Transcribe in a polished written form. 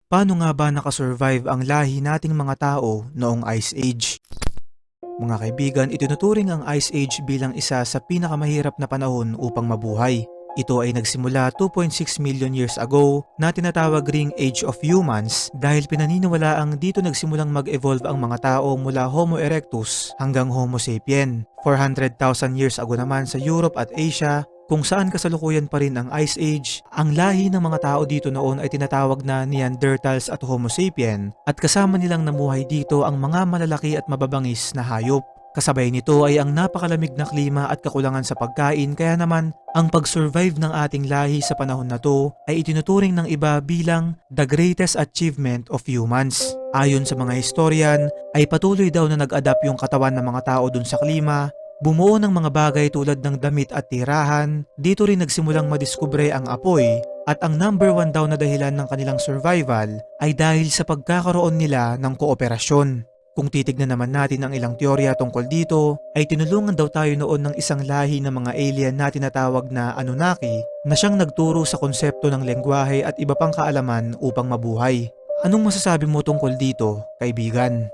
Paano nga ba nakasurvive ang lahi nating mga tao noong Ice Age? Mga kaibigan, itinuturing ang Ice Age bilang isa sa pinakamahirap na panahon upang mabuhay. Ito ay nagsimula 2.6 million years ago na tinatawag ring Age of Humans dahil pinaniniwalaang dito nagsimulang mag-evolve ang mga tao mula Homo erectus hanggang Homo sapien. 400,000 years ago naman sa Europe at Asia, kung saan kasalukuyan pa rin ang Ice Age, ang lahi ng mga tao dito noon ay tinatawag na Neanderthals at Homo sapien at kasama nilang namuhay dito ang mga malalaki at mababangis na hayop. Kasabay nito ay ang napakalamig na klima at kakulangan sa pagkain, kaya naman ang pag-survive ng ating lahi sa panahon na to ay itinuturing ng iba bilang the greatest achievement of humans. Ayon sa mga historian ay patuloy daw na nag-adapt yung katawan ng mga tao dun sa klima. Bumuo ng mga bagay tulad ng damit at tirahan. Dito rin nagsimulang madiskubre ang apoy, at ang number one daw na dahilan ng kanilang survival ay dahil sa pagkakaroon nila ng kooperasyon. Kung titignan naman natin ang ilang teorya tungkol dito, ay tinulungan daw tayo noon ng isang lahi ng mga alien na tinatawag na Anunnaki na siyang nagturo sa konsepto ng lengguwahe at iba pang kaalaman upang mabuhay. Anong masasabi mo tungkol dito, kaibigan?